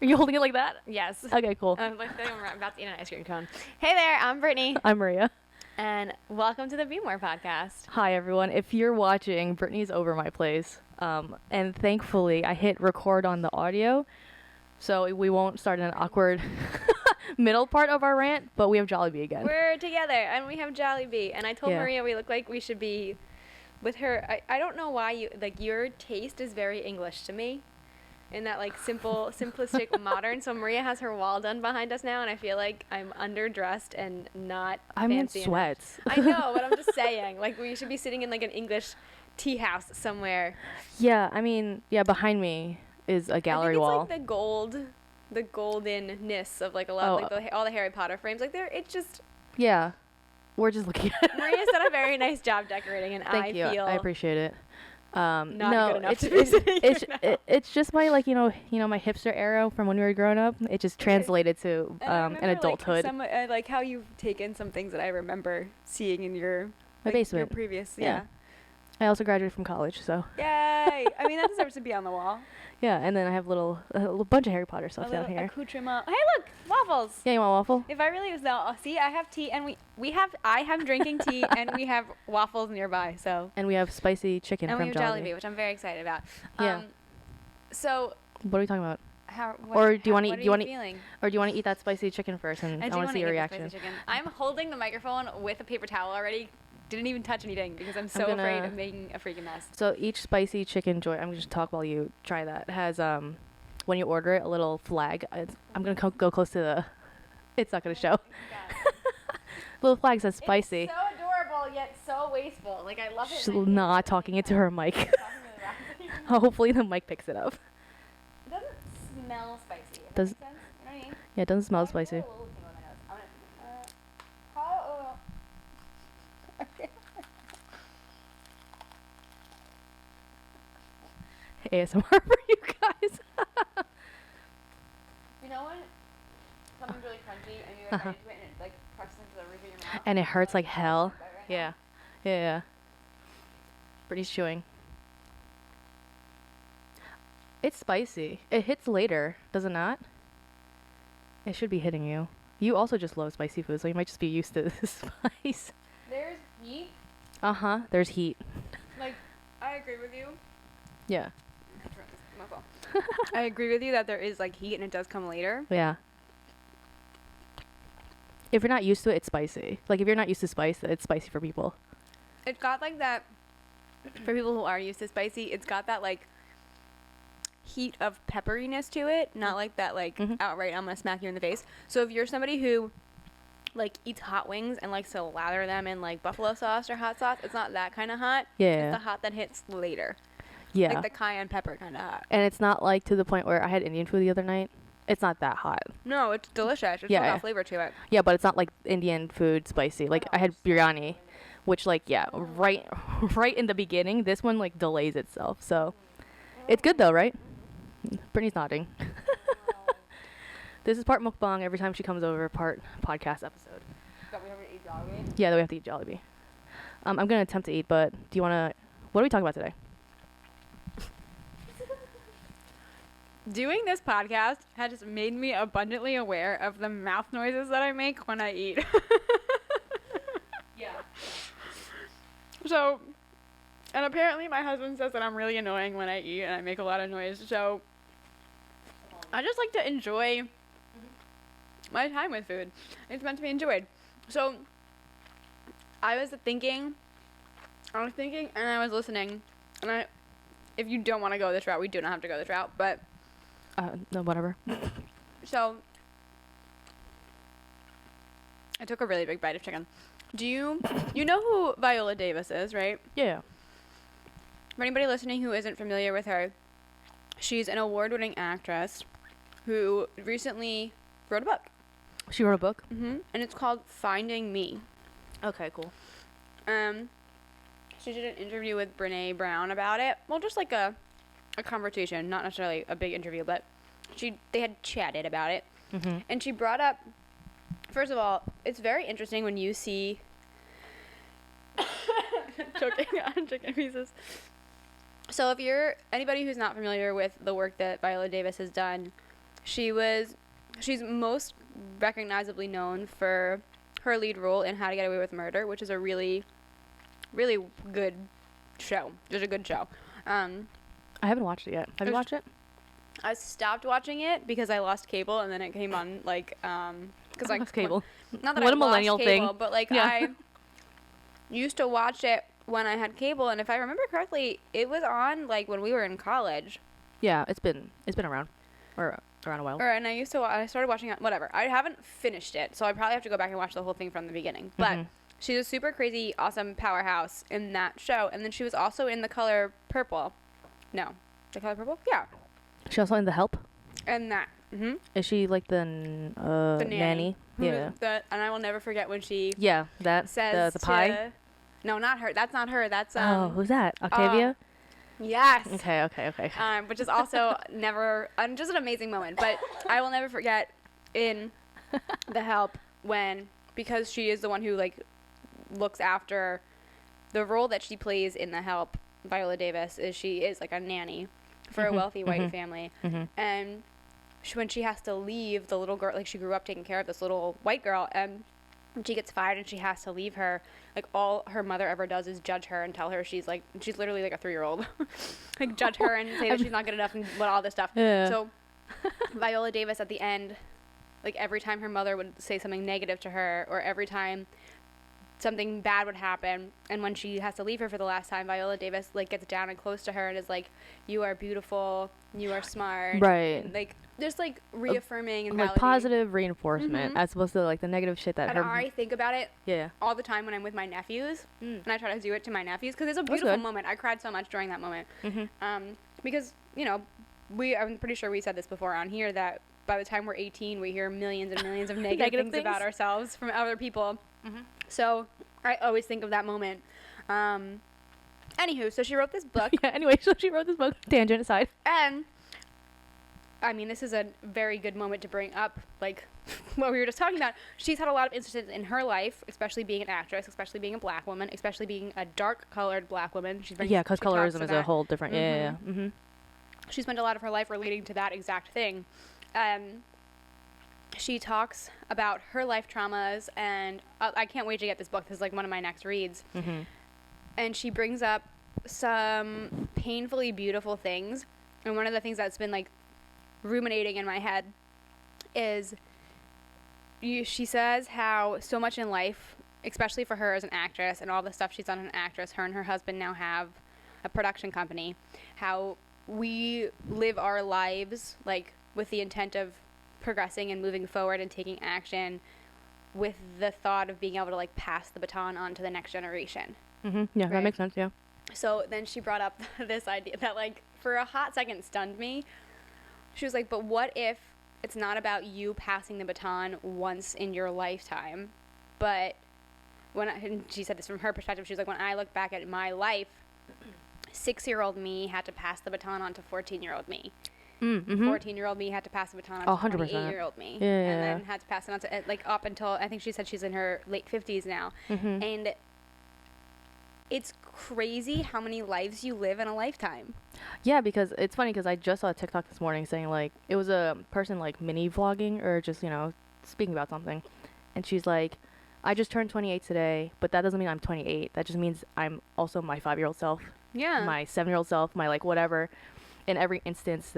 Are you holding it like that? Yes. Okay, cool. I'm about to eat an ice cream cone. Hey there, I'm Brittany. I'm Maria. And welcome to the Memoir podcast. Hi, everyone. If you're watching, Brittany's over my place. And thankfully, I hit record on the audio, so we won't start in an awkward middle part of our rant, but we have Jollibee again. We're together, and we have Jollibee. And I told Maria we look like we should be with her. I don't know why your taste is very English to me. In that, simple, simplistic, modern. So Maria has her wall done behind us now, and I feel like I'm underdressed and not I'm in fancy sweats. enough. I know, but I'm just saying. we should be sitting in, an English tea house somewhere. Yeah, behind me is a gallery wall. I think it's, the goldenness of, a lot of, all the Harry Potter frames. It's just... Yeah. We're just looking at it. Maria's done a very nice job decorating, and Thank you. feel... I appreciate it. Not good enough to be sitting here now. It's just my my hipster era from when we were growing up. It just translated to an adulthood. I like how you've taken some things that I remember seeing in your basement. Your previous, yeah. I also graduated from college, so. Yay! I mean, that deserves to be on the wall. Yeah, and then I have a little bunch of Harry Potter stuff down here. Accoutrement. Hey, look, waffles. Yeah, you want waffle? If I really was see, I have tea, and I have drinking tea, and we have waffles nearby. So. And we have spicy chicken from Jollibee. And we have Jollibee, which I'm very excited about. Yeah. So. What are we talking about? Or do you want to eat that spicy chicken first? And I want to see your reaction. I'm holding the microphone with a paper towel already. Didn't even touch anything because I'm so afraid of making a freaking mess. So each spicy chicken joint, I'm going to talk while you try that, has, when you order it, a little flag. I'm going to go close to the, it's not going to show. Little flag says spicy. It's so adorable yet so wasteful. I love it. She's not talking into her mic. Hopefully the mic picks it up. It doesn't smell spicy. Does, makes sense? You know what I mean? Yeah, it doesn't smell spicy. ASMR for you guys. You know when something's really crunchy and you bite into it and it presses into the roof of your mouth? And it hurts like hell. Yeah. Yeah. Brittany's chewing. It's spicy. It hits later, does it not? It should be hitting you. You also just love spicy food, so you might just be used to the spice. There's heat. There's heat. I agree with you. Yeah. I agree with you that there is heat and it does come later. Yeah. If you're not used to it, it's spicy. If you're not used to spice, it's spicy for people. It's got that, for people who are used to spicy, it's got that heat of pepperiness to it. Not that outright, I'm going to smack you in the face. So if you're somebody who eats hot wings and likes to lather them in buffalo sauce or hot sauce, it's not that kind of hot. Yeah. It's the hot that hits later. Yeah. The cayenne pepper kind of hot. And it's not to the point where I had Indian food the other night. It's not that hot. No, it's delicious. It's got flavor to it. Yeah, but it's not Indian food spicy. I had biryani, which right in the beginning, this one delays itself. So it's good though, right? Brittany's nodding. This is part mukbang every time she comes over, part podcast episode. That we have to eat Jollibee? Yeah, that we have to eat Jollibee. I'm going to attempt to eat, but do you want to... What are we talking about today? Doing this podcast has just made me abundantly aware of the mouth noises that I make when I eat. Yeah. So, and apparently my husband says that I'm really annoying when I eat and I make a lot of noise. So, I just like to enjoy my time with food. It's meant to be enjoyed. So, I was thinking and I was listening. And if you don't want to go this route, we do not have to go this route. But no, whatever. So, I took a really big bite of chicken. Do you know who Viola Davis is, right? Yeah. For anybody listening who isn't familiar with her, she's an award-winning actress who recently wrote a book. She wrote a book? Mm-hmm. And it's called Finding Me. Okay, cool. She did an interview with Brené Brown about it. Well, just a conversation, not necessarily a big interview, but they had chatted about it. Mm-hmm. And she brought up, first of all, it's very interesting when you see choking on chicken pieces. So if you're anybody who's not familiar with the work that Viola Davis has done, She's most recognizably known for her lead role in How to Get Away with Murder, which is a really, really good show. It's a good show. I haven't watched it yet. Have you watched it? I stopped watching it because I lost cable, and then it came on like because I lost cable. Not that What I a millennial lost cable, thing. but like Yeah. I used to watch it when I had cable, and if I remember correctly, it was on like when we were in college. Yeah, it's been around, or around a while. And I started watching it. Whatever. I haven't finished it, so I probably have to go back and watch the whole thing from the beginning. But she's a super crazy, awesome powerhouse in that show, and then she was also in The Color Purple. No, The Color Purple. Yeah. She also in The Help. And that. Is she like the nanny? Yeah. And I will never forget when she Yeah, that says the pie. No, not her. That's not her. That's who's that? Octavia? Yes. Okay. Which is also never just an amazing moment. But I will never forget in The Help because she is the one who like looks after the role that she plays in The Help. Viola Davis she is like a nanny for a wealthy white family, and when she has to leave the little girl, like she grew up taking care of this little white girl, and when she gets fired and she has to leave her, like all her mother ever does is judge her and tell her she's literally like a 3-year-old, like judge her and say that she's not good enough and all this stuff. Yeah. So Viola Davis at the end, like every time her mother would say something negative to her, or every time something bad would happen, and when she has to leave her for the last time, Viola Davis like gets down and close to her and is like, "You are beautiful, you are smart," right? And, like just like reaffirming and like validating. Positive reinforcement as opposed to like the negative shit that and I think about it all the time when I'm with my nephews, and I try to do it to my nephews because it's a beautiful moment. I cried so much during that moment, because I'm pretty sure we said this before on here that by the time we're 18, we hear millions and millions of negative things about ourselves from other people. So I always think of that moment. Anywho, so she wrote this book. Anyway, so she wrote this book. Tangent aside. And I mean, this is a very good moment to bring up, like, what we were just talking about. She's had a lot of instances in her life, especially being an actress, especially being a black woman, especially being a dark-colored black woman. Because colorism is a whole different, She spent a lot of her life relating to that exact thing. She talks about her life traumas, and I can't wait to get this book. This is like one of my next reads. And she brings up some painfully beautiful things. And one of the things that's been like ruminating in my head is she says how so much in life, especially for her as an actress and all the stuff she's done as an actress, her and her husband now have a production company, how we live our lives like with the intent of progressing and moving forward and taking action with the thought of being able to like pass the baton on to the next generation. Yeah, that makes sense. So then she brought up this idea that like for a hot second stunned me. She was like, but what if it's not about you passing the baton once in your lifetime, but and she said this from her perspective, she was like, when I look back at my life, 6-year-old me had to pass the baton on to 14-year-old me. 14-year-old me had to pass the baton on to 28-year-old me. And then had to pass it on to, like, up until, I think she said she's in her late 50s now. And it's crazy how many lives you live in a lifetime. Yeah, because it's funny because I just saw a TikTok this morning saying, like, it was a person, like, mini vlogging or just, speaking about something. And she's like, I just turned 28 today, but that doesn't mean I'm 28. That just means I'm also my 5-year-old self. Yeah. My 7-year-old self, my, like, whatever. In every instance,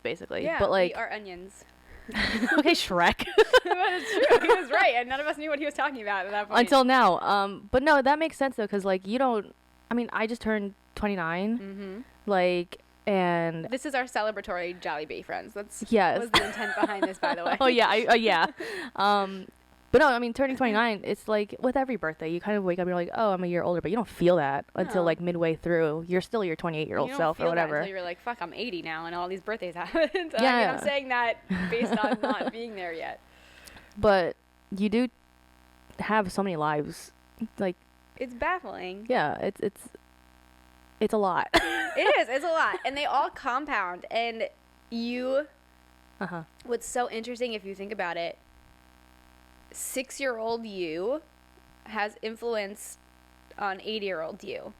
basically. Yeah, but like, we are onions. Okay, Shrek. That's true. He was right, and none of us knew what he was talking about at that point. Until now. But no, that makes sense, though, because, like, I just turned 29. Like, and... This is our celebratory Jollibee, friends. That was the intent behind this, by the way. Oh, yeah. Yeah. But no, I mean, turning 29, it's like with every birthday, you kind of wake up and you're like, oh, I'm a year older, but you don't feel that until like midway through. You're still your 28-year-old self or whatever. Until you're like, fuck, I'm 80 now and all these birthdays happened. Yeah. I mean, I'm saying that based on not being there yet. But you do have so many lives. Like, it's baffling. Yeah, it's a lot. It is. It's a lot. And they all compound. And what's so interesting if you think about it, 6-year-old you has influence on 80-year-old you.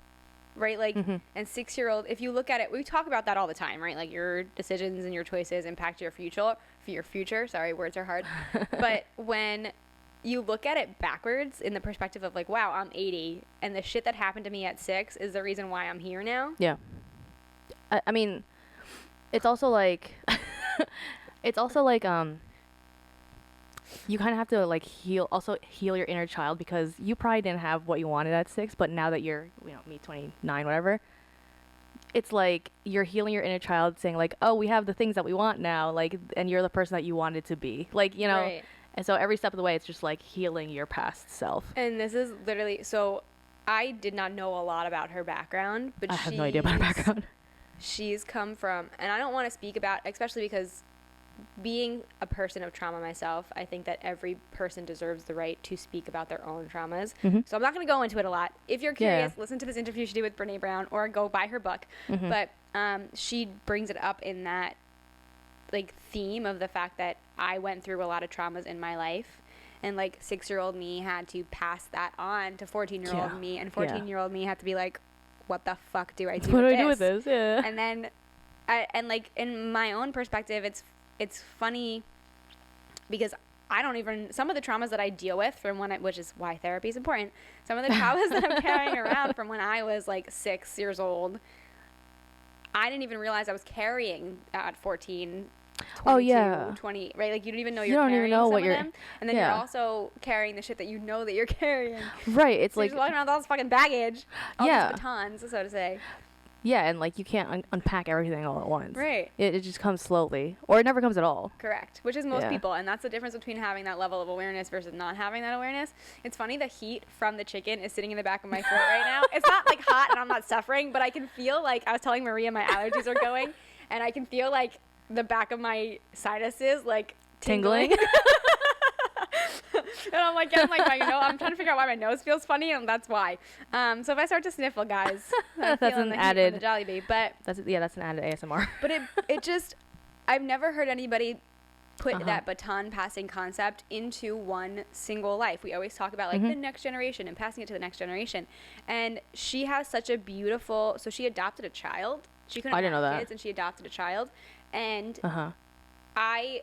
right? Like, and 6-year-old, if you look at it, we talk about that all the time, right? Like your decisions and your choices impact your future. Sorry, words are hard. But when you look at it backwards in the perspective of like, wow, I'm 80 and the shit that happened to me at 6 is the reason why I'm here now. Yeah. I mean, it's also like, you kind of have to like heal your inner child, because you probably didn't have what you wanted at 6, but now that you're, me 29, whatever, it's like you're healing your inner child, saying like, oh, we have the things that we want now, like, and you're the person that you wanted to be, like, Right. And so every step of the way, it's just like healing your past self. And this is literally, so I did not know a lot about her background, but I have no idea about her background. She's come from, and I don't want to speak about, especially because being a person of trauma myself, I think that every person deserves the right to speak about their own traumas. So I'm not going to go into it a lot. If you're curious, listen to this interview she did with Brene Brown, or go buy her book. But she brings it up in that like theme of the fact that I went through a lot of traumas in my life, and like 6-year-old me had to pass that on to 14-year-old me, and 14-year-old me had to be like, what the fuck do I do with this? What do I do with this? Yeah. And then and like in my own perspective, it's funny because I don't even, some of the traumas that I deal with from which is why therapy is important, some of the traumas that I'm carrying around from when I was like 6 years old, I didn't even realize I was carrying at 14, 22, 20, right? Like you don't even know you're carrying some of them. And then you're also carrying the shit that you know that you're carrying. Right. It's so like, you're just walking around with all this fucking baggage, all these batons, so to say. Yeah, and like you can't unpack everything all at once. Right. It just comes slowly, or it never comes at all. Correct. Which is most people, and that's the difference between having that level of awareness versus not having that awareness. It's funny, the heat from the chicken is sitting in the back of my throat right now. It's not like hot and I'm not suffering, but I can feel like, I was telling Maria my allergies are going, and I can feel like the back of my sinuses like tingling. And I'm like, getting like I'm trying to figure out why my nose feels funny, and that's why. So if I start to sniffle, guys, I'm that's an added the Jollibee, but that's an added ASMR. But it just, I've never heard anybody put that baton passing concept into one single life. We always talk about like the next generation and passing it to the next generation. And she has such a beautiful, so she adopted a child. She couldn't have kids, and she adopted a child. And I,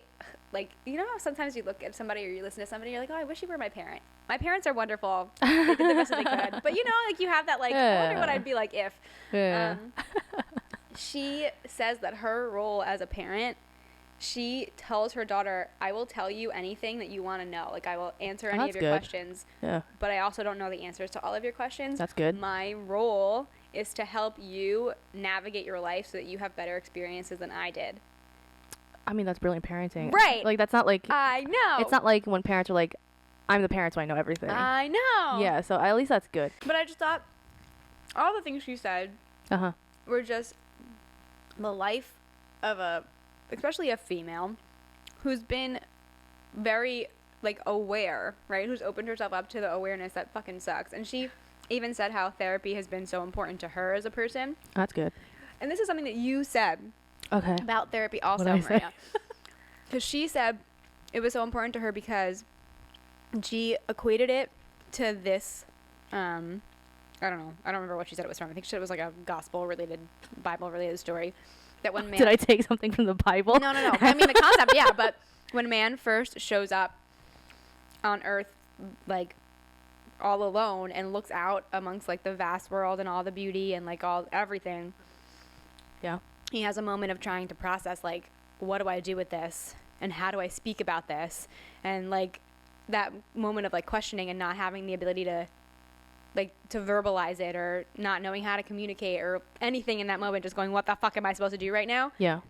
like, you know how sometimes you look at somebody or you listen to somebody, you're like, oh, I wish you were my parent. My parents are wonderful. They did the best that they could. But, you know, like, you have that, like, I wonder what I'd be like if. Yeah. She says that her role as a parent, she tells her daughter, I will tell you anything that you want to know. Like, I will answer any of your questions. Yeah. But I also don't know the answers to all of your questions. That's good. My role is to help you navigate your life so that you have better experiences than I did. I mean, that's brilliant parenting. Right. Like, that's not like... I know. It's not like when parents are like, I'm the parent, so I know everything. I know. Yeah, so at least that's good. But I just thought all the things she said were just the life of especially a female who's been very, like, aware, right? Who's opened herself up to the awareness that fucking sucks. And she even said how therapy has been so important to her as a person. That's good. And this is something that you said about therapy also, Maria. Because she said it was so important to her because she equated it to this, I don't know. I don't remember what she said it was from. I think she said it was like a gospel-related, Bible-related story. That when man... Did I take something from the Bible? No. I mean, the concept, yeah. But when man first shows up on Earth, like, all alone and looks out amongst, like, the vast world and all the beauty and, like, everything. Yeah. He has a moment of trying to process, like, what do I do with this? And how do I speak about this? And, like, that moment of, like, questioning and not having the ability to, like, to verbalize it or not knowing how to communicate or anything in that moment, just going, what the fuck am I supposed to do right now? Yeah.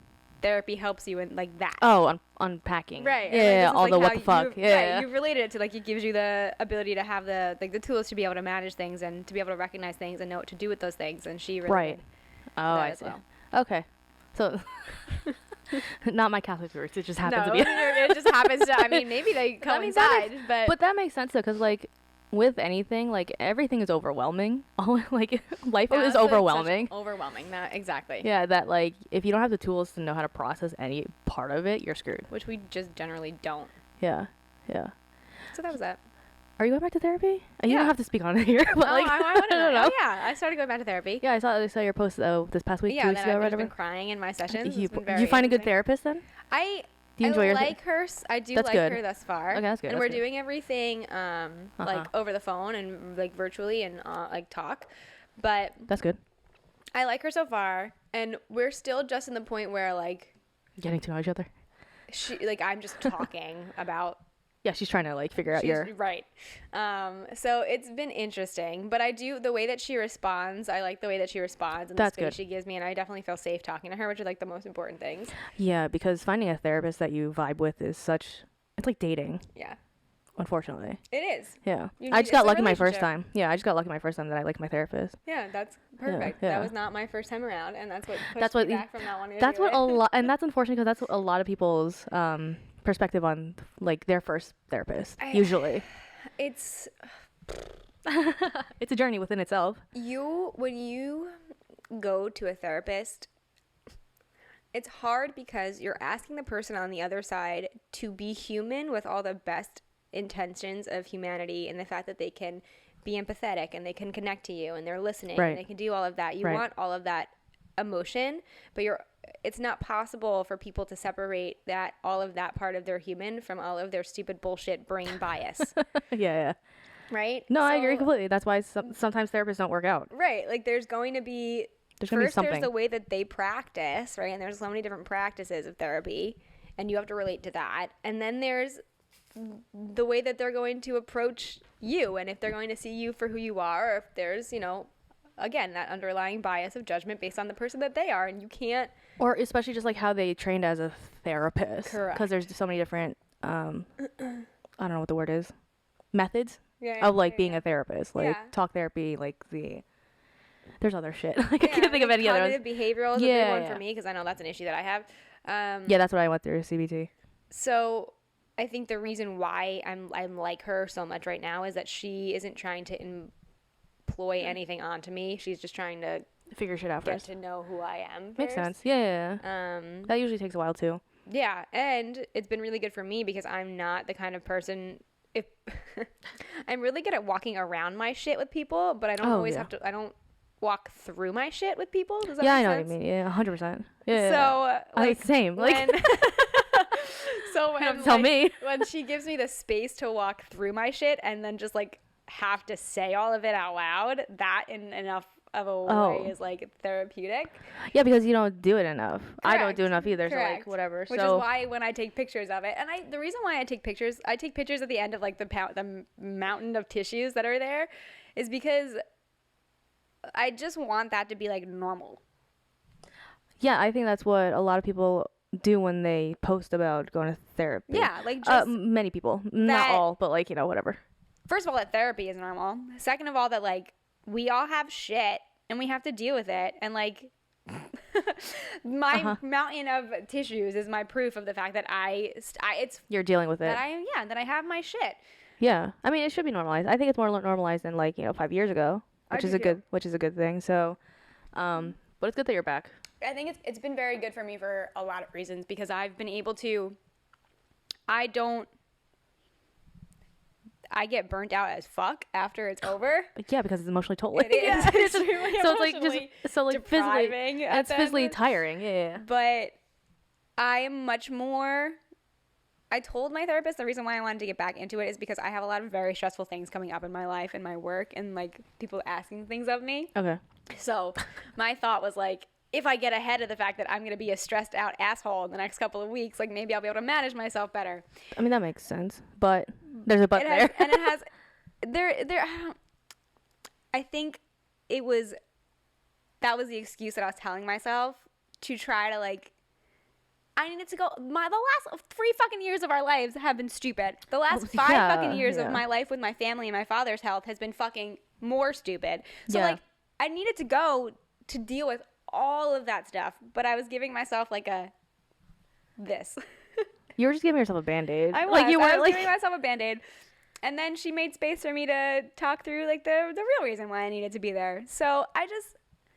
Therapy helps you in, like, that. Oh, unpacking. Right. Yeah, all the what the fuck. Yeah. Right, you related it to, like, it gives you the ability to have the tools to be able to manage things and to be able to recognize things and know what to do with those things. And she really did that as well. Okay. So, not my Catholic roots. It just happens to be. It just happens to, I mean, maybe they coincide, but that makes sense, though, because, like, with anything, like, everything is overwhelming. Like, life is overwhelming. Overwhelming, exactly. Yeah, that, like, if you don't have the tools to know how to process any part of it, you're screwed. Which we just generally don't. Yeah. So that was that. Are you going back to therapy? You Yeah. don't have to speak on it here. But like, I want to don't know. know. Oh, yeah, I started going back to therapy. Yeah, I saw your post this past week, 2 Yeah, weeks then ago, I've or just whatever. been crying in my sessions. You, It's been do very you find a good interesting. therapist then? I Do you enjoy your like her. I do That's like good. her thus far. Okay, that's good. And that's we're good. doing everything like over the phone and like virtually and like talk. But That's good. I like her so far, and we're still just in the point where like Getting to know each other. I'm just talking about. Yeah, she's trying to like figure out your. Right. So it's been interesting, but the way that she responds, I like the way that she responds and That's the space good. she gives me, and I definitely feel safe talking to her, which are like the most important things. Yeah, because finding a therapist that you vibe with is it's like dating, Yeah. unfortunately. It is. Yeah. You I need- just got it's a lucky my first relationship. time. Yeah, I just got lucky my first time that I liked my therapist. Yeah, that's perfect. yeah. That was not my first time around, and that's what pushed That's what- me back from not wanting to That's do what it. a lot, and that's unfortunate because that's what a lot of people's perspective on like their first therapist, usually. It's It's a journey within itself. when you go to a therapist, it's hard because you're asking the person on the other side to be human with all the best intentions of humanity and the fact that they can be empathetic and they can connect to you and they're listening Right. and they can do all of that. You Right. want all of that emotion, but it's not possible for people to separate all of that part of their human from all of their stupid bullshit brain bias. Yeah. Right? No, I So- agree completely. That's why sometimes therapists don't work out. Right. Like there's going to be There's gonna be first there's something. the way that they practice, right? And there's so many different practices of therapy and you have to relate to that. And then there's the way that they're going to approach you and if they're going to see you for who you are or if there's, again, that underlying bias of judgment based on the person that they are and you can't Or especially just like how they trained as a therapist. Correct. Because there's so many different, I don't know what the word is, methods yeah, of like yeah, being yeah. a therapist. Like Yeah. talk therapy, like there's other shit. Like I can't think of any other ones. Cognitive behavioral is a Yeah, big one yeah. for me because I know that's an issue that I have. Yeah, that's what I went through, CBT. So I think the reason why I'm like her so much right now is that she isn't trying to employ anything onto me. She's just trying to Figure shit out get first. to know who I am. Makes first. sense. Yeah. That usually takes a while too. Yeah, and it's been really good for me because I'm not the kind of person. If I'm really good at walking around my shit with people, but I don't always have to. I don't walk through my shit with people. Does that Yeah, I make know sense? what you mean. Yeah, 100%. Yeah. So like same. Like when, so when tell me. when she gives me the space to walk through my shit and then just like have to say all of it out loud, that in enough of a way is like therapeutic. Yeah, because you don't do it enough. I don't do Correct. enough either. So Correct. like whatever. Which is why when I take pictures of it, and the reason why I take pictures at the end of like the mountain of tissues that are there, is because I just want that to be like normal. Yeah, I think that's what a lot of people do when they post about going to therapy. Yeah, like just many people, not all, but like whatever. First of all, that therapy is normal. Second of all, that like we all have shit and we have to deal with it, and like my mountain of tissues is my proof of the fact that You're dealing with it. that I have my shit. Yeah, I mean it should be normalized. I think it's more normalized than like 5 years ago, which is a good thing. So, but it's good that you're back. I think it's been very good for me for a lot of reasons because I've been able to. I get burnt out as fuck after it's over. Yeah, because it's emotionally tolling. It is. It's really so it's like emotionally physically, depriving at it's the physically end. tiring. Yeah. But I am much more. I told my therapist the reason why I wanted to get back into it is because I have a lot of very stressful things coming up in my life and my work and like people asking things of me. Okay. So my thought was like, if I get ahead of the fact that I'm going to be a stressed out asshole in the next couple of weeks, like maybe I'll be able to manage myself better. I mean that makes sense, but there's a but there. And it has I think that was the excuse that I was telling myself to try to like. I needed to go. The last 3 fucking years of our lives have been stupid. The last 5 fucking years of my life with my family and my father's health has been fucking more stupid. So like, I needed to go to deal with all of that stuff, but I was giving myself like this. You were just giving yourself a band-aid. I was. Like you were I was like giving myself a band-aid. And then she made space for me to talk through like the real reason why I needed to be there. So okay,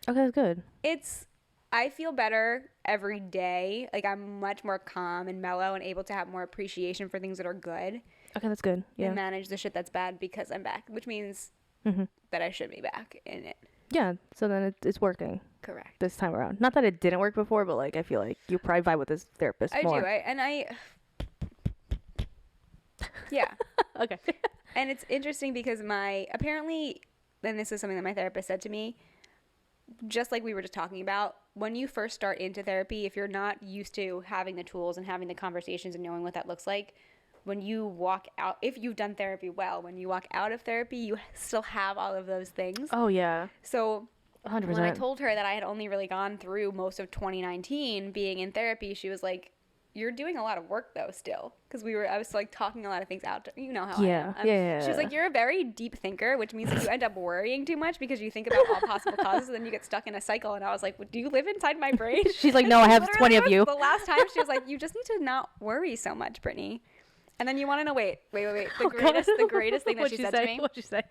that's good. I feel better every day. Like I'm much more calm and mellow and able to have more appreciation for things that are good. Okay, that's good. Yeah. and manage the shit that's bad because I'm back, which means Mm-hmm. that I should be back in it. Yeah. So then it's working Correct. this time around. Not that it didn't work before, but like I feel like you probably vibe with this therapist more. Yeah. Okay. And it's interesting because apparently, and this is something that my therapist said to me, just like we were just talking about, when you first start into therapy, if you're not used to having the tools and having the conversations and knowing what that looks like, when you walk out, if you've done therapy well, when you walk out of therapy, you still have all of those things. Oh, yeah. So 100%. when I told her that I had only really gone through most of 2019 being in therapy, she was like, you're doing a lot of work though still, because I was like talking a lot of things out. You know how I am. Yeah. She was like, you're a very deep thinker, which means that you end up worrying too much because you think about all possible causes and then you get stuck in a cycle. And I was like, well, do you live inside my brain? She's like, no, I have 20 of you. The last time she was like, you just need to not worry so much, Brittany. And then you want to know, wait. The greatest thing that she said to me. What'd she say?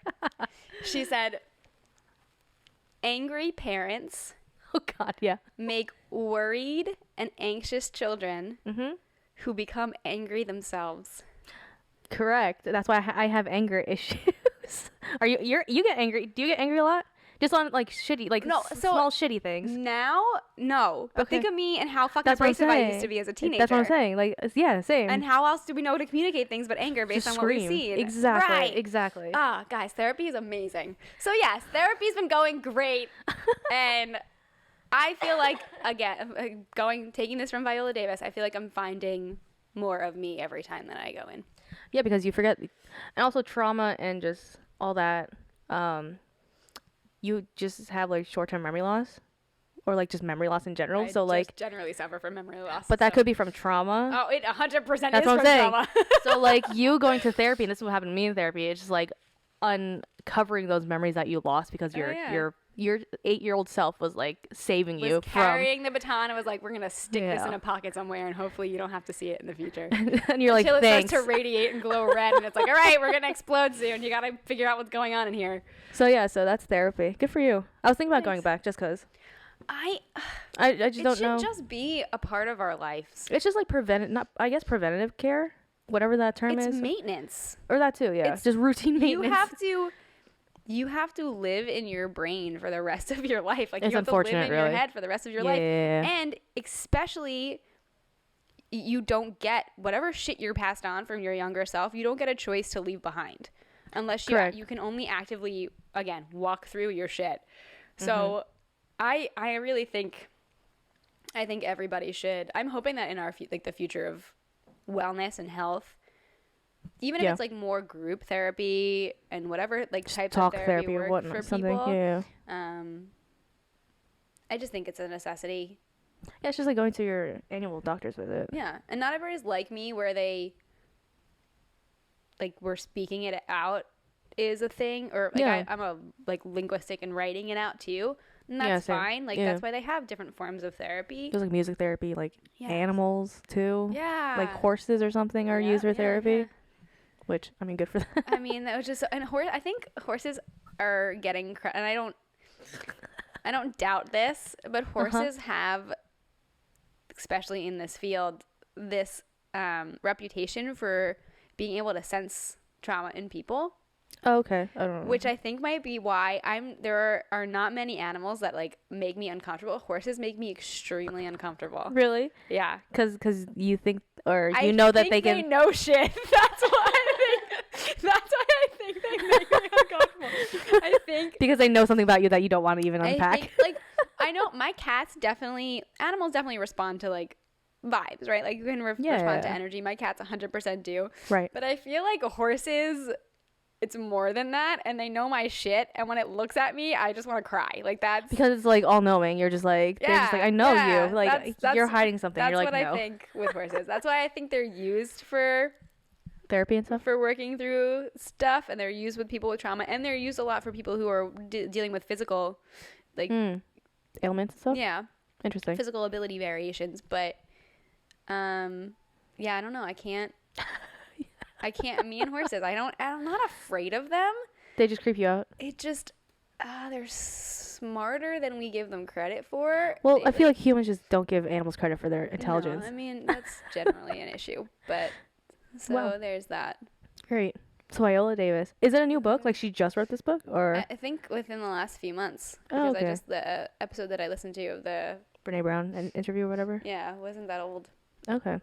She said, angry parents Oh, God, yeah. make worried and anxious children Mm-hmm. who become angry themselves. Correct. That's why I have anger issues. You get angry? Do you get angry a lot? Just on like shitty, like small shitty things. Now, no. But Okay. think of me and how fucking That's what I'm abrasive I used saying. to be as a teenager. That's what I'm saying. Like, yeah, same. And how else do we know to communicate things but anger based Just on what we scream. see? Exactly. Right. Exactly. Guys, therapy is amazing. So yes, therapy's been going great, and I feel like again, taking this from Viola Davis, I feel like I'm finding more of me every time that I go in. Yeah, because you forget, and also trauma and just all that. You just have like short-term memory loss, or like just memory loss in general. So like, generally suffer from memory loss. but that could be from trauma. Oh, it 100% is That's what I'm from saying. trauma. So like you going to therapy, and this is what happened to me in therapy. It's just like uncovering those memories that you lost because your 8-year-old self was like saving you from carrying the baton and was like, we're gonna stick this in a pocket somewhere, and hopefully you don't have to see it in the future. and you're like, Until it thanks. starts to radiate and glow red, and it's like, all right, we're gonna explode soon. You gotta figure out what's going on in here. So yeah, so that's therapy. Good for you. I was thinking about going back just because. I just don't know. It should just be a part of our lives. It's just like preventative care, whatever that term is. It's maintenance. Or that too, yeah. It's just routine maintenance. You have to live in your brain for the rest of your life. Like, It's you have to live unfortunate, in really. your head for the rest of your life. Yeah. And especially, you don't get whatever shit you're passed on from your younger self. You don't get a choice to leave behind, unless you can only actively walk through your shit. So, I really think everybody should. I'm hoping that in our the future of wellness and health, even if it's like more group therapy and whatever like types talk of therapy or work whatnot, for something. people, Yeah. I just think it's a necessity. Yeah, it's just like going to your annual doctor's visit. Yeah, and not everybody's like me where they we're speaking it out is a thing, or I'm a linguistic and writing it out too, and that's fine. That's why they have different forms of therapy. There's like music therapy, like animals too. Yeah, like horses or something are used for therapy. Yeah. Which, I mean, good for them. I mean, that was just, and I think horses are getting credit, and I don't doubt this, but horses have, especially in this field, this reputation for being able to sense trauma in people. Oh, okay. I don't know. Which I think might be why there are not many animals that make me uncomfortable. Horses make me extremely uncomfortable. Really? Yeah. Because you think, or you know that they can. They know shit. That's why I think they make me uncomfortable. I think because they know something about you that you don't want to even unpack. I know my animals definitely respond to vibes, right? Like you can respond to energy. My cats 100% do. Right. But I feel like horses, it's more than that, and they know my shit, and when it looks at me, I just want to cry. That's because it's like all knowing. You're just like, they're just like, I know you. Like you're hiding something. That's you're like, what no. I think with horses. That's why I think they're used for therapy and stuff, for working through stuff, and they're used with people with trauma, and they're used a lot for people who are dealing with physical ailments and stuff. Yeah, interesting physical ability variations. But I don't know. I can't. Me and horses. I'm not afraid of them. They just creep you out. It just, they're smarter than we give them credit for. Well, I feel like humans just don't give animals credit for their intelligence. No, I mean, that's generally an issue. But, there's that. Great. So Viola Davis. Is it a new book? Like she just wrote this book, or I think within the last few months. Oh, Because okay. the episode that I listened to of the, Brene Brown an interview or whatever? yeah, wasn't that old. Okay.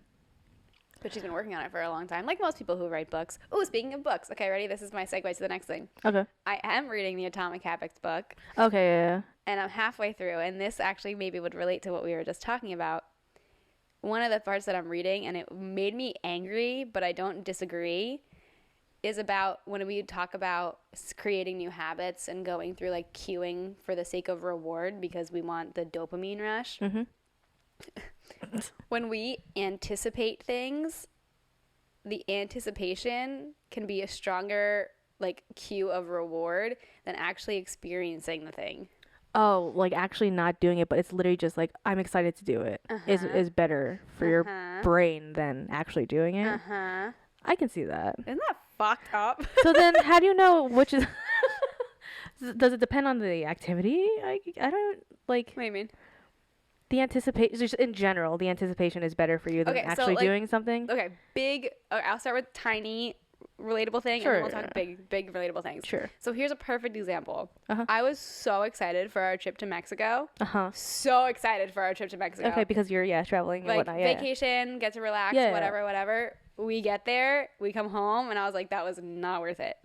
But she's been working on it for a long time, like most people who write books. Oh, speaking of books. Okay, ready? This is my segue to the next thing. Okay. I am reading the Atomic Habits book, Okay. Yeah. and I'm halfway through, and this actually maybe would relate to what we were just talking about. One of the parts that I'm reading, and it made me angry, but I don't disagree, is about when we talk about creating new habits and going through like queuing for the sake of reward because we want the dopamine rush. Mm-hmm. When we anticipate things, the anticipation can be a stronger like cue of reward than actually experiencing the thing. Oh, like actually not doing it, but it's literally just like I'm excited to do it. Is better for your brain than actually doing it. I can see that. Isn't that fucked up? So then, how do you know which is? Does it depend on the activity? I don't like. What do you mean? The anticipation, just in general, the anticipation is better for you than Okay, so, actually like, doing something. Okay, I'll start with tiny relatable thing, Sure. and then we'll talk big relatable things. Sure. So here's a perfect example. Uh-huh. I was so excited for our trip to Mexico. Uh-huh. So excited for our trip to Mexico. Okay, because you're traveling and like whatnot. Yeah. vacation, get to relax, Yeah. whatever. We get there, we come home, and I was like, that was not worth it.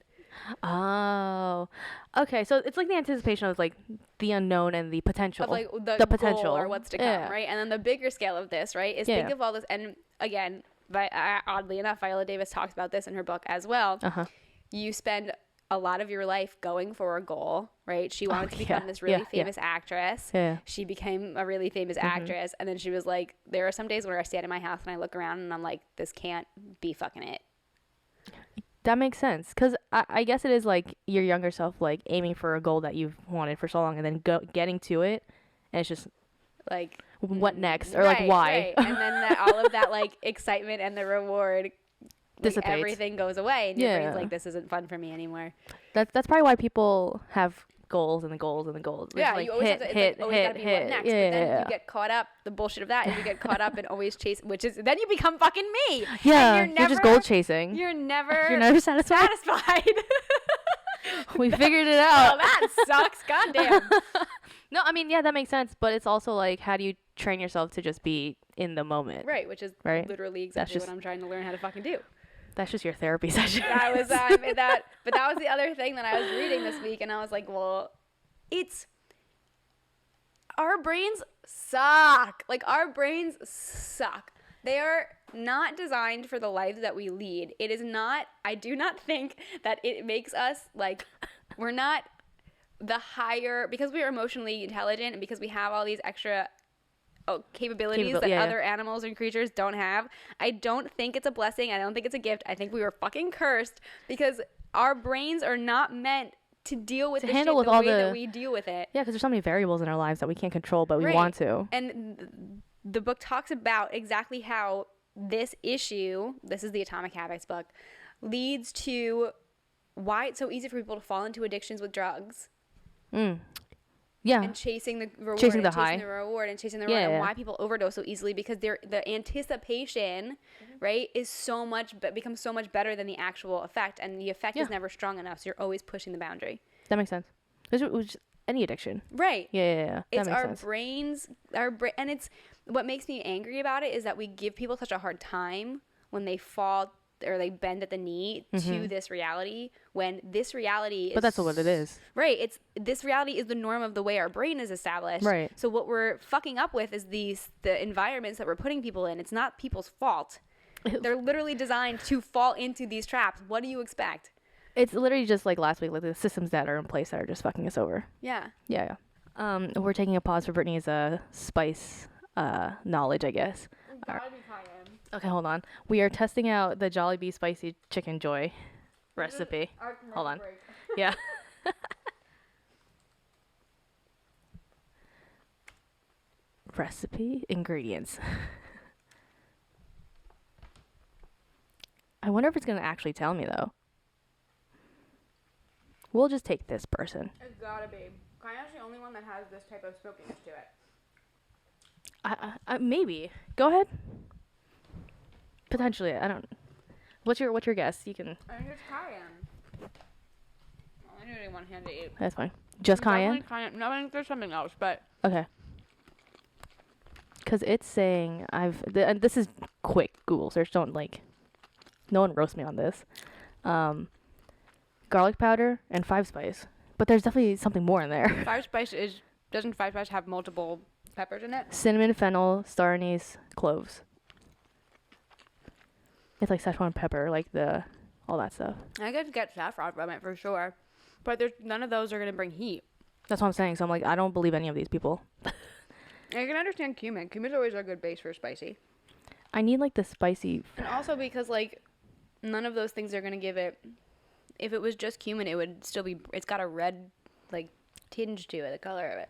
Oh. Okay, so it's like the anticipation of like the unknown and the potential. Of like the potential goal or what's to come, Yeah. right? And then the bigger scale of this, right, is think Yeah. of all this. And again, oddly enough, Viola Davis talks about this in her book as well. Uh-huh. You spend a lot of your life going for a goal, right? She wanted to become yeah, this really yeah. famous actress. Yeah. She became a really famous actress. And then she was like, there are some days where I stand in my house and I look around and I'm like, this can't be fucking it. That makes sense, because I guess it is like your younger self like aiming for a goal that you've wanted for so long and then getting to it, and it's just Like, what next, or like why. Right. And then all of that like excitement and the reward, like, Dissipates. everything goes away and your Yeah. brain's like, this isn't fun for me anymore. That's probably why people have goals and the goals and the goals. It's Yeah, like you always have to, it's like, always gotta be what hit. next. Yeah, But then yeah. you get caught up, the bullshit of that, and you get caught up and always chase, which is, then you become fucking me. Yeah, And you're just goal chasing. You're never, You're never satisfied. We figured it Well, out. that sucks. Goddamn. No, I mean, yeah, that makes sense, but it's also like, how do you train yourself to just be in the moment? Right, which is Right. literally exactly just- what I'm trying to learn how to fucking do. That's just your therapy session. That was but that was the other thing that I was reading this week, and I was like, well, our brains suck. Like, our brains suck. They are not designed for the lives that we lead. It is not, I do not think that it makes us like, we're not the higher, because we are emotionally intelligent and because we have all these extra capabilities that yeah. other animals and creatures don't have. I don't think it's a blessing. I don't think it's a gift. I think we were fucking cursed because our brains are not meant to deal with To the handle shit with the all way the- that we deal with it. Yeah, because there's so many variables in our lives that we can't control, but we Right. want to. And the book talks about exactly how this issue, this is the Atomic Habits book, leads to why it's so easy for people to fall into addictions with drugs. Yeah. And chasing the reward, Chasing the and high. chasing the reward, and chasing the Yeah, reward, and yeah. why people overdose so easily because the anticipation, right, is so much, but becomes so much better than the actual effect, and the effect is Yeah. never strong enough. So you're always pushing the boundary. That makes sense. It was any addiction. Right. Yeah. That It's makes our sense. brains, and it's what makes me angry about it is that we give people such a hard time when they fall or they bend at the knee to this reality when this reality is. But that's what it is. Right. This reality is the norm of the way our brain is established. Right. So what we're fucking up with is the environments that we're putting people in. It's not people's fault. They're literally designed to fall into these traps. What do you expect? It's literally just like last week, like the systems that are in place that are just fucking us over. Yeah. Yeah. We're taking a pause for Brittany's spice knowledge, I guess. Okay, hold on. We are testing out the Jollibee spicy chicken joy recipe. Hold on. Yeah. Recipe ingredients. I wonder if it's gonna actually tell me though. We'll just take this person. It's gotta be. Kavanagh the only one that has this type of smokiness to it. Maybe. Go ahead. Potentially, I don't. What's your guess? You can. I think it's cayenne. I only need one hand to eat. That's fine. Just cayenne? No, I think there's something else, but Okay. Because it's saying and this is quick Google search. Don't no one roast me on this. Garlic powder and 5-spice. But there's definitely something more in there. 5-spice doesn't 5-spice have multiple peppers in it? Cinnamon, fennel, star anise, cloves. It's like Szechuan pepper, like all that stuff. I could get saffron from it for sure, but there's none of those are gonna bring heat. That's what I'm saying. So I'm like, I don't believe any of these people. I can understand cumin. Cumin's always a good base for spicy. I need like the spicy. And also because like none of those things are gonna give it. If it was just cumin, it would still be. It's got a red like tinge to it, the color of it.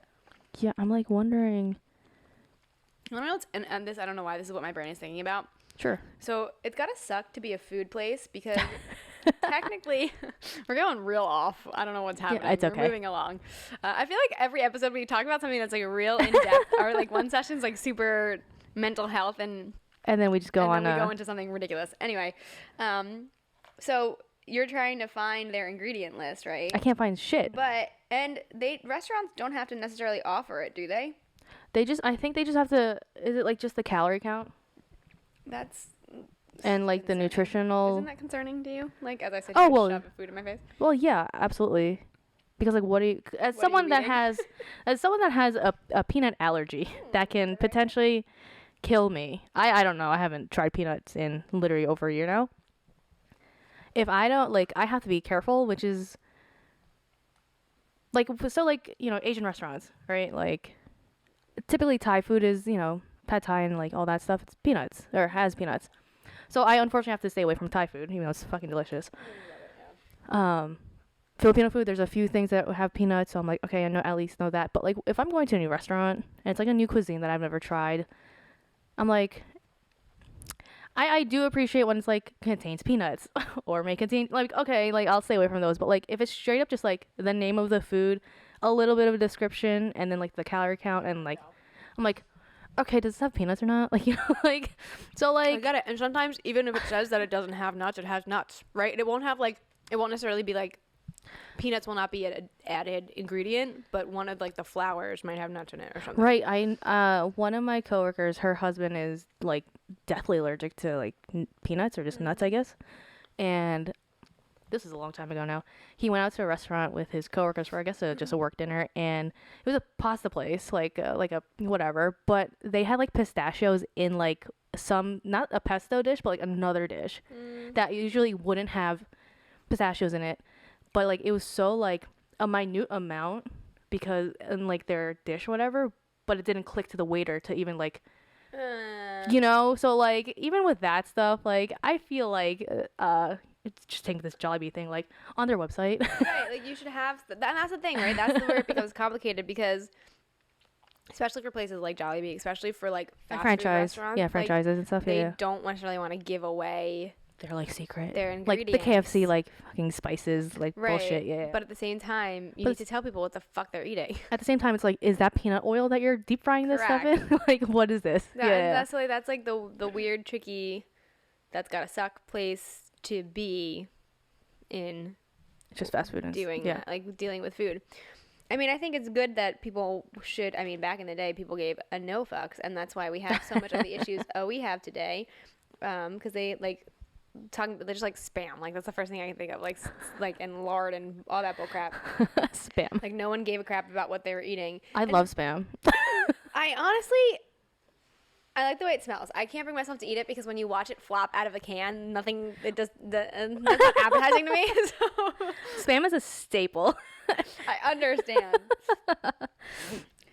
Yeah, I'm like wondering. I don't know. And this I don't know why this is what my brain is thinking about. Sure. So it's gotta suck to be a food place because technically we're going real off. I don't know what's happening. Yeah, it's okay. We're moving along. I feel like every episode we talk about something that's like real in depth, or like one session's like super mental health, and then we just go on. Then we go into something ridiculous. Anyway, so you're trying to find their ingredient list, right? I can't find shit. And restaurants don't have to necessarily offer it, do they? I think they just have to. Is it like just the calorie count? That's and like the nutritional. Isn't that concerning to you? Like as I said, oh you well, shove food in my face. Well, yeah, absolutely. Because like, as someone that has a peanut allergy that can potentially kill me. I don't know. I haven't tried peanuts in literally over a year now. If I don't I have to be careful, which is Asian restaurants, right? Like typically Thai food is pad Thai and like all that stuff. It's peanuts or has peanuts. So I unfortunately have to stay away from Thai food, even though it's fucking delicious. Filipino food, there's a few things that have peanuts, so I'm like, okay, I know at least know that. But like if I'm going to a new restaurant and it's like a new cuisine that I've never tried, I'm like, I do appreciate when it's like contains peanuts or may contain okay, I'll stay away from those. But like if it's straight up just like the name of the food, a little bit of a description, and then like the calorie count, and like I'm like, okay, does this have peanuts or not? So I get it. And sometimes even if it says that it doesn't have nuts, it has nuts, right? It won't necessarily be like peanuts will not be an added ingredient, but one of like the flours might have nuts in it or something. Right. One of my coworkers, her husband is like deathly allergic to like peanuts or just nuts, I guess. And this is a long time ago now. He went out to a restaurant with his coworkers for, I guess, just a work dinner, and it was a pasta place, like a whatever. But they had like pistachios in like not a pesto dish, but like another dish that usually wouldn't have pistachios in it. But like it was so like a minute amount because in like their dish, whatever. But it didn't click to the waiter to even like. So like even with that stuff, like I feel like it's just taking this Jollibee thing like on their website. Right, like you should have and that's the thing, right? That's where it becomes complicated because especially for places like Jollibee, especially for like fast food restaurants, franchises and stuff. They don't necessarily want to give away their like secret, their ingredients, like the KFC like fucking spices, like right. bullshit. Yeah. But at the same time, you need to tell people what the fuck they're eating. At the same time, it's like, is that peanut oil that you're deep frying this stuff in? Like, what is this? That's like the weird, tricky. That's gotta suck place to be in. Just fast food and that, like dealing with food. I mean, I think it's good that people should. I mean, back in the day, people gave a no fucks, and that's why we have so much of the issues we have today, because they like. They're just like spam, like that's the first thing I can think of, like and lard and all that bull crap. Spam. Like no one gave a crap about what they were eating. I love spam. I honestly like the way it smells. I can't bring myself to eat it because when you watch it flop out of a can, that's not appetizing to me. So. Spam is a staple. I understand.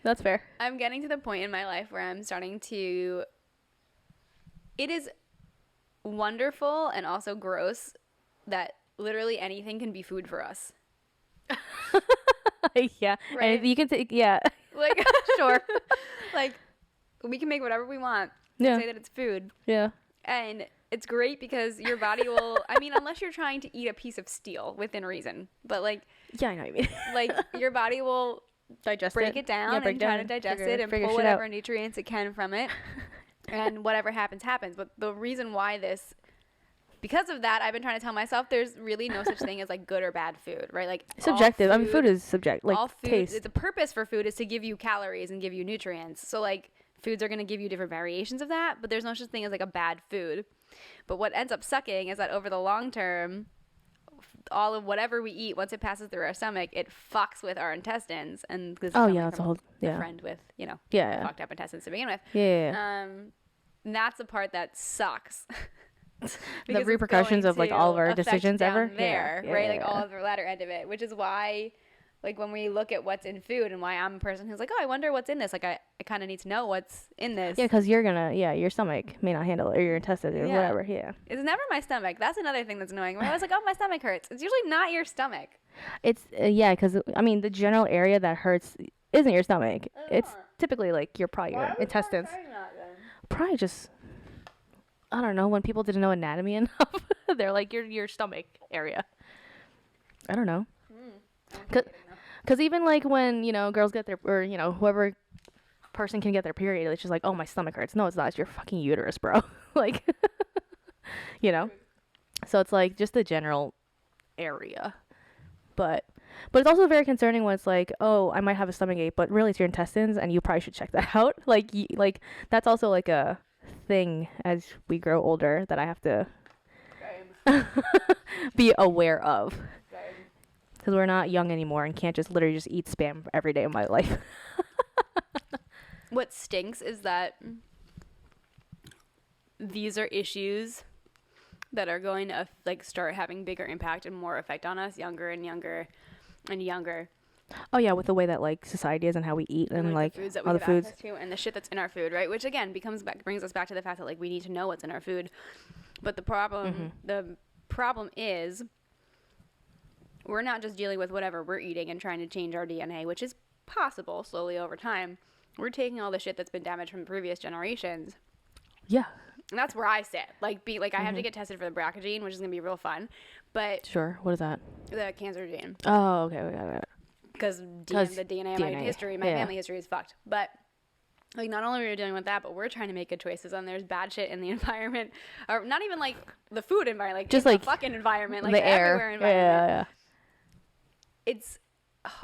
That's fair. I'm getting to the point in my life where I'm starting to. It is wonderful and also gross that literally anything can be food for us. Yeah, right? And you can take like sure, like we can make whatever we want and say that it's food. Yeah, and it's great because your body will. I mean, unless you're trying to eat a piece of steel within reason, but like I know what you mean. Like your body will break it down and try to digest it and pull whatever nutrients it can from it. And whatever happens. But the reason why this because of that, I've been trying to tell myself there's really no such thing as like good or bad food, right? Like subjective. I mean, food is subjective. Like all food, taste. the purpose for food is to give you calories and give you nutrients. So like foods are going to give you different variations of that, but there's no such thing as like a bad food. But what ends up sucking is that over the long term, all of whatever we eat, once it passes through our stomach, it fucks with our intestines. And this is that's a whole friend with, fucked up intestines to begin with. Yeah. And that's the part that sucks. The repercussions of like all of our decisions ever there, right? Like all of the latter end of it, which is why, like when we look at what's in food and why I'm a person who's like, oh, I wonder what's in this. Like I kind of need to know what's in this. Yeah, because your stomach may not handle it, or your intestines or whatever. Yeah. It's never my stomach. That's another thing that's annoying. When I was like, oh, my stomach hurts. It's usually not your stomach. It's because I mean the general area that hurts isn't your stomach. It's typically like your intestines. Probably just. I don't know, when people didn't know anatomy enough, they're like, your stomach area. I don't know. Because even like when, girls get their, or, whoever person can get their period, it's just like, oh, my stomach hurts. No, it's not. It's your fucking uterus, bro. Like, So it's like just the general area. But it's also very concerning when it's like, oh, I might have a stomach ache, but really it's your intestines, and you probably should check that out. Like that's also like a thing as we grow older that I have to be aware of, because we're not young anymore and can't just literally just eat Spam every day of my life. What stinks is that these are issues that are going to like start having bigger impact and more effect on us younger and younger and younger. Oh yeah, with the way that like society is and how we eat and like the foods that we all the have foods access to and the shit that's in our food, right? Which again brings us back to the fact that like we need to know what's in our food. But the problem is we're not just dealing with whatever we're eating and trying to change our DNA, which is possible slowly over time. We're taking all the shit that's been damaged from previous generations. Yeah. And that's where I sit. I have to get tested for the BRCA gene, which is gonna be real fun. But sure, what is that? The cancer gene. Oh, okay, we got it. Because the DNA of my history, my family history is fucked. But like, not only are we dealing with that, but we're trying to make good choices. And there's bad shit in the environment, or not even like the food environment, like just like the fucking environment, like the everywhere environment. Yeah.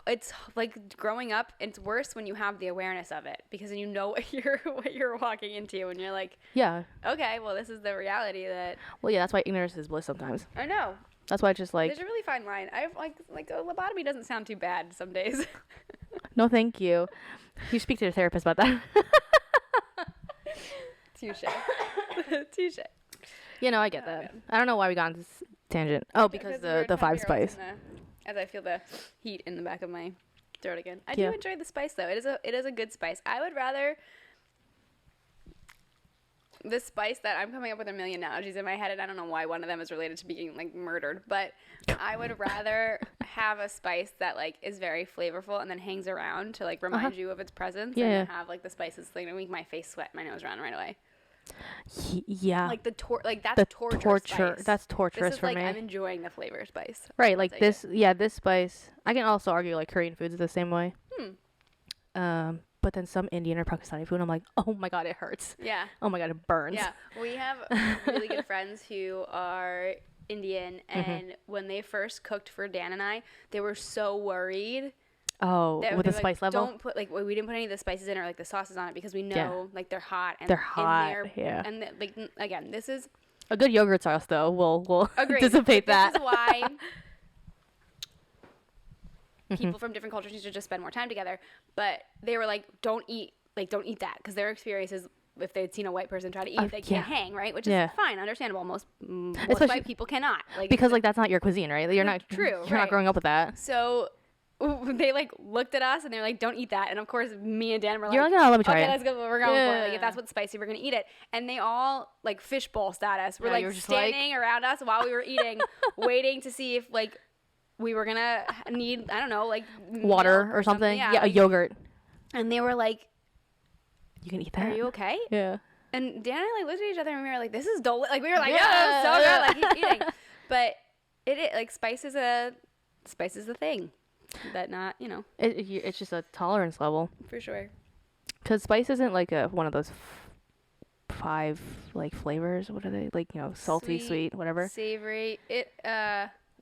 It's like growing up. It's worse when you have the awareness of it, because then you know what you're walking into, and you're like, yeah, okay, well, this is the reality that. Well, yeah, that's why ignorance is bliss sometimes. I know. That's why it's just like... There's a really fine line. I've like a lobotomy doesn't sound too bad some days. No, thank you. You speak to your therapist about that. Touche. Touche. I get that. Man. I don't know why we got on this tangent. Oh, because the 5 spice. As I feel the heat in the back of my throat again. I do enjoy the spice though. It is a good spice. I would rather... The spice that I'm coming up with a million analogies in my head, and I don't know why one of them is related to being like murdered, but I would rather have a spice that like is very flavorful and then hangs around to like remind you of its presence, than to have like the spices like make my face sweat, my nose run right away. Yeah, like that's torture. That's torturous this is for like, me. I'm enjoying the flavor spice. Right, like this. Yeah, this spice. I can also argue like Korean foods is the same way. But then some Indian or Pakistani food, I'm like, oh my god, it hurts. Yeah. Oh my god, it burns. Yeah. We have really good friends who are Indian, and when they first cooked for Dan and I, they were so worried. Oh, with the spice level? Don't put, like, we didn't put any of the spices in or, like, the sauces on it, because we know, like, they're hot. And they're hot, And, like, again, this is... A good yogurt sauce, though, will dissipate that. This is why... people from different cultures need to just spend more time together. But they were like, don't eat that, because their experience is, if they'd seen a white person try to eat it, they can't hang, right? Which is fine, understandable. Most white people cannot. Like, because like that's not your cuisine, right? You're not true. You're not growing up with that. So they like looked at us and they're like, don't eat that. And of course, me and Dan were like, you're like, oh, let me try it. Okay, let's go. We're going for it. Like, if that's what's spicy, we're gonna eat it. And they all like fishbowl status. We're like standing around us while we were eating, waiting to see if like we were gonna need, I don't know, like water or something. Yeah, a yogurt. And they were like, you can eat that? Are you okay? Yeah. And Dan and I like looked at each other and we were like, this is delicious. Like we were like, yeah, so good. Like eating. But it like spice is the thing. That not, it's just a tolerance level. For sure. Because spice isn't like one of those 5 like flavors. What are they? Like, salty, sweet, whatever. Savory.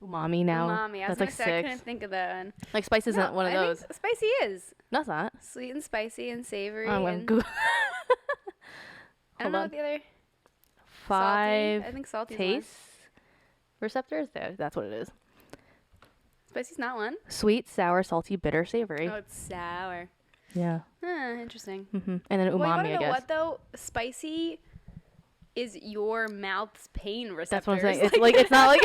Umami now. Umami. I was That's like gonna say, I 6. couldn't think of that one. Like spice isn't one of I those. think spicy is. No, it's not. Sweet and spicy and savory. I'm and Google. I don't know what the other 5 salty. I think salty taste receptors. There, that's what it is. Spicy's not one. Sweet, sour, salty, bitter, savory. Oh, it's sour. Yeah. Interesting. And then umami, Well, you wanna I know guess. what though? Spicy is your mouth's pain receptors. That's what I'm saying. It's like it's not like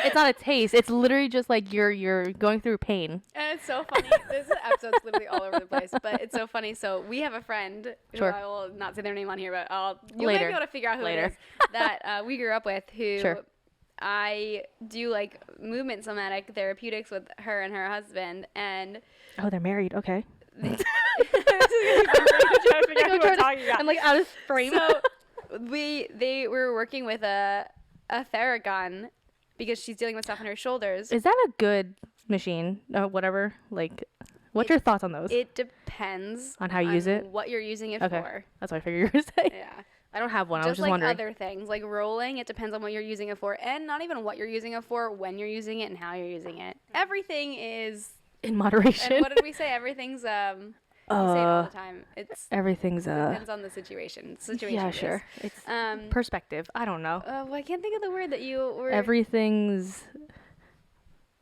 it's not a taste. It's literally just like you're going through pain. And it's so funny. This episode's literally all over the place, but it's so funny. So we have a friend who Sure. I will not say their name on here, but you'll Later. maybe be able to figure out who Later. it is that we grew up with. Who Sure. I do like movement somatic therapeutics with her and her husband, and Oh, they're married. Okay. this is gonna be fun for you to try to figure out who we're talking about. I'm like out of frame. So we were working with a Theragun because she's dealing with stuff on her shoulders. Is that a good machine? Whatever. Like, what's your thoughts on those? It depends On how you use it? what you're using it Okay. for. That's what I figured you were saying. Yeah. I don't have one. I was Just just like wondering. other things, like rolling, it depends on what you're using it for, and not even what you're using it for, when you're using it, and how you're using it. Everything is, In moderation. and what did we say? Everything's, we say it all the time. It's Everything's depends on the situation. yeah, sure. It's perspective. I don't know. Well, I can't think of the word that you were. Everything's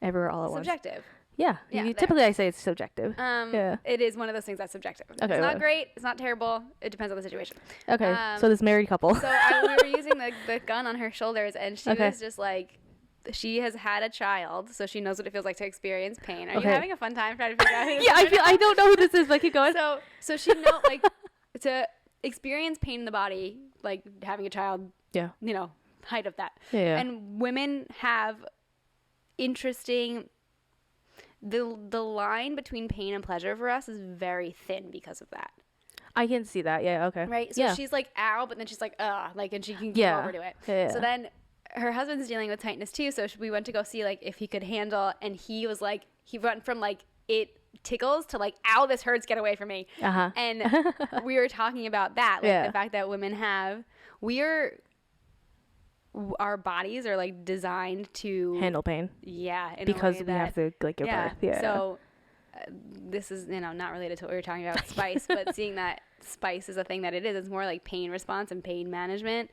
everywhere all at once. Subjective. Yeah. Yeah, there. Typically, I say it's subjective. Yeah. It is one of those things that's subjective. Okay, It's not well. great. It's not terrible. It depends on the situation. Okay. So this married couple. So we were using the gun on her shoulders, and she Okay. was just like, she has had a child, so she knows what it feels like to experience pain. Are Okay. you having a fun time trying to figure out who this yeah, is? I don't know who this is, but keep going. So she know like to experience pain in the body, like having a child. Yeah. Height of that. Yeah. And women have interesting. The line between pain and pleasure for us is very thin because of that. I can see that. Yeah. Okay. Right? So yeah. she's like, ow, but then she's like, like, and she can Yeah. go over to it. Yeah. So then her husband's dealing with tightness too. So we went to go see like if he could handle, and he was like, he went from like, it tickles to like, ow, this hurts, get away from me. Uh-huh. And we were talking about that, like Yeah. the fact that women have, our bodies are like designed to handle pain. Yeah. In Because a way we have to like give birth. Yeah. So this is, not related to what we were talking about, spice, but seeing that spice is a thing that it is. It's more like pain response and pain management.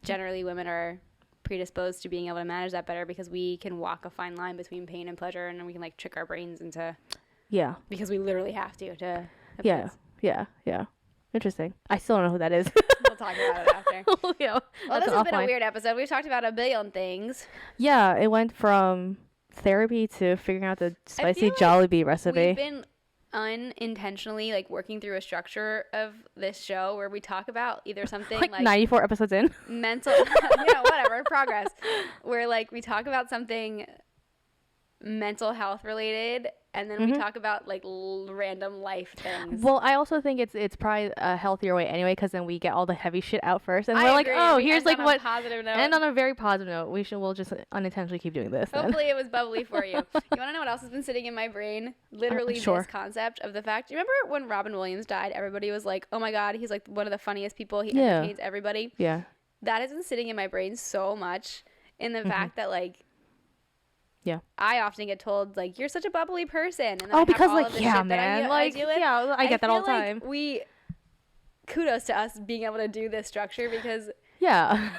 Generally, women are predisposed to being able to manage that better because we can walk a fine line between pain and pleasure, and we can like trick our brains into. Yeah. Because we literally have to have Yeah. kids. Yeah. Interesting. I still don't know who that is. We'll talk about it after. Well, Well, this has been a weird episode. We've talked about a billion things. Yeah, it went from therapy to figuring out the spicy like Jollibee recipe. We've been unintentionally like working through a structure of this show where we talk about either something like like 94 episodes in. mental, whatever, progress, where like we talk about something mental health related, and then we talk about like random life things. Well, I also think it's probably a healthier way anyway, because then we get all the heavy shit out first, and I we're like, agree. oh, We here's end like on a what. positive note. And on a very positive note, we'll just unintentionally keep doing this. then. Hopefully it was bubbly for you. You want to know what else has been sitting in my brain? Literally Sure. this concept of the fact. Do you remember when Robin Williams died? Everybody was like, oh my God, he's like one of the funniest people. He Yeah. entertains everybody. Yeah. That has been sitting in my brain so much in the fact that like, Yeah. I often get told like, you're such a bubbly person. And then I Oh, have because all like of this yeah, shit that man, I like deal with. yeah, I get that all the feel like time. Kudos to us being able to do this structure because Yeah.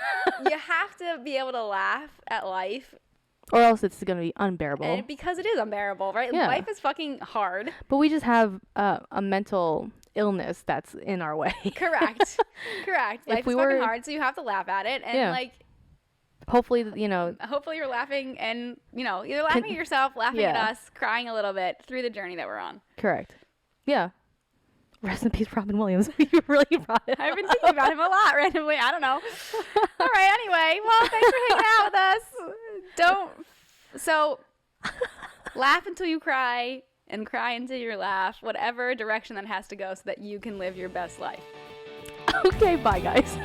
you have to be able to laugh at life. Or else it's gonna be unbearable. And because it is unbearable, right? Yeah. Life is fucking hard. But we just have a mental illness that's in our way. Correct. Correct. If Life we is fucking were- hard, so you have to laugh at it. And Yeah. like, Hopefully, hopefully you're laughing and, either laughing at yourself, laughing at Yeah. us, crying a little bit through the journey that we're on. correct. Yeah. Rest in peace, Robin Williams. You really brought it. I've been thinking about him a lot randomly. I don't know. All right. Anyway, well, thanks for hanging out with us. So laugh until you cry and cry until you laugh, whatever direction that has to go so that you can live your best life. Okay, bye guys.